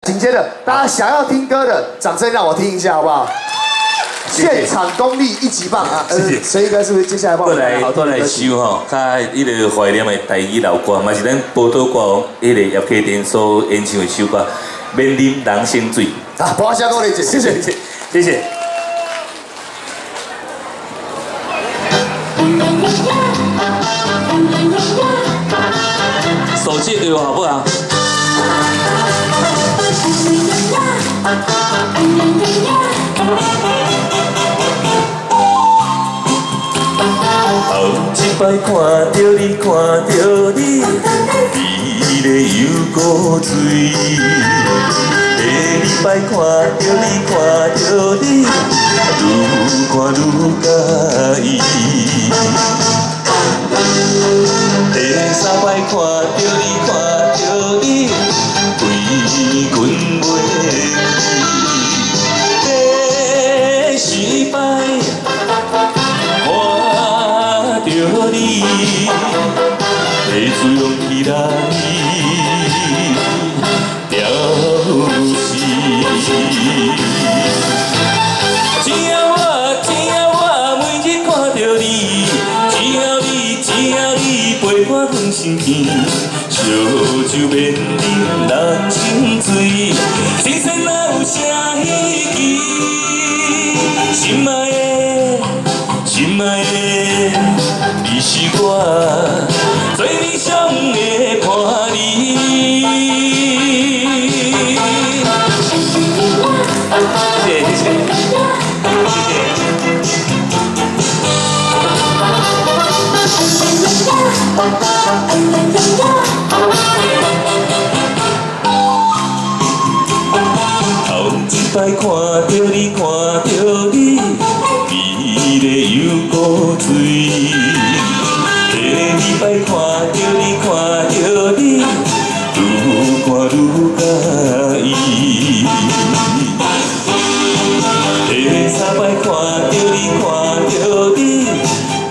紧接着，大家想要听歌的，掌声让我听一下，好不好？现场功力一级棒啊！陈奕哥是不是接下来帮我们好来收吼，较迄个怀念的台语老歌，嘛是咱报道歌迄个叶启田所演唱的首歌《免啉人生水》。啊，播下歌嘞，谢谢，谢谢。手机给我好不好？后一摆看到你，看到你，美丽又古锥。第二摆看到你，看到你，愈看愈介意。第三摆看到你，看到你，规年困袂去。第四摆看到你，提出勇气来表示。只要我每日看到你，只要你陪我阮心田，烧酒免啉人生水，人生哪有啥稀奇？心爱的，你是我最理想的伴侣。谢谢。后一摆看到你，看到你，美丽又古锥。第二摆看到你，看到你，愈看愈介意。第三摆看到你，看到你，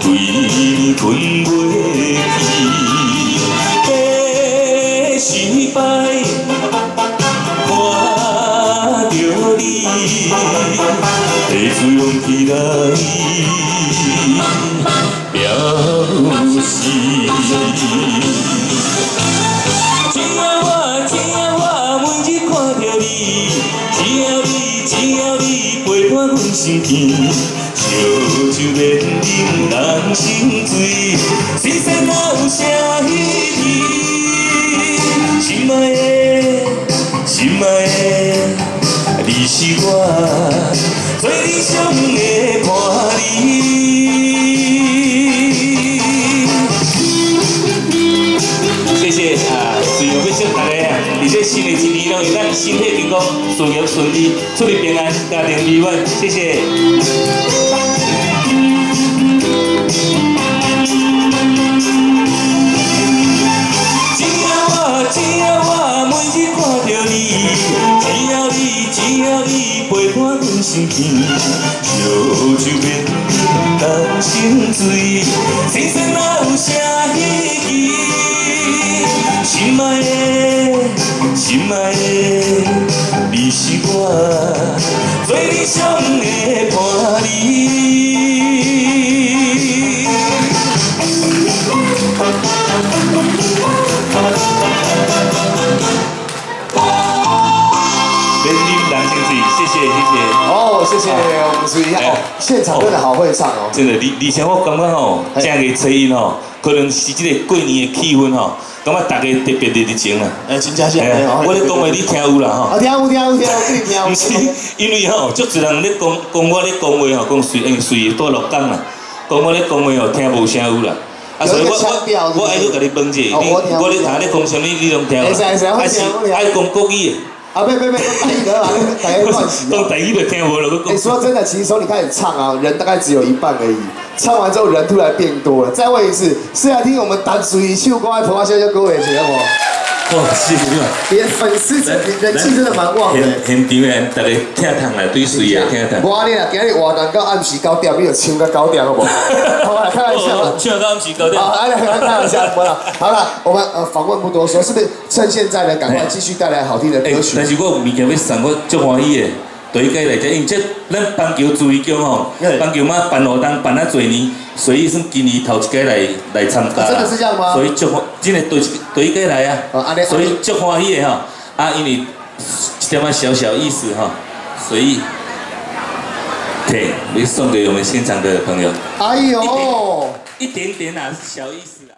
规年困袂去。第四摆看到你，提出勇气来表示。只要我每日看到你，只要你陪我阮心田，烧酒免啉人生水，人生哪有啥稀奇？心爱的，你是我最理想的伴侣。谢谢啊！最后要祝大家啊，伫这新的一年咯，咱身体健康，事业顺利，出入平安，家庭美满。谢谢。只要我每日看到你，只要你陪我阮心田，烧酒免啉人生水，人生哪有啥稀奇？心爱的，你是我最理想的伴侣。免啉人生水，谢谢。哦，谢谢我们苏一哦，现场真的好会唱哦。真的，而且我感觉吼，正月初一吼，可能是这个过年的气氛吼，感觉大家特别热情啦。真正是。我咧讲话你听有啦吼。听有，给你听。不是，因为吼，足多人咧讲我咧讲话吼，讲随多落讲啦，讲我咧讲话吼，听无啥有啦。啊，所以我爱去甲你问者，我咧听咧讲什么，你拢听啦。爱讲国语。啊，别，讲台语的嘛，大家乱洗。讲台语就听无了。说真的，其实从你开始唱啊，人大概只有一半而已。唱完之后，人突然变多了。再问一次，是来听我们单属于秀歌的普华小小歌的节目。哇，谢谢你们。你的粉丝人气真的蛮旺的。现场的大家听堂来对水啊，听堂。无安尼啦，今日活动到暗时9点，你就唱到9点好不好？好吧，开玩笑。唱到暗时9点。好，开玩笑，不了。好了，我们访问不多说，是不是趁现在呢，赶快继续带来好听的歌曲？但是我有物件要送，我足欢喜的。对家来者，因为这咱棒球注意奖吼，棒球嘛办活动办啊侪年，所以算今年头一届来参加。真的是这样吗？所以真的对家来啊，所以足欢喜的吼。啊，因为一点仔小小意思哈，所以给送给我们现场的朋友。哎呦，一点点啊，小意思啊。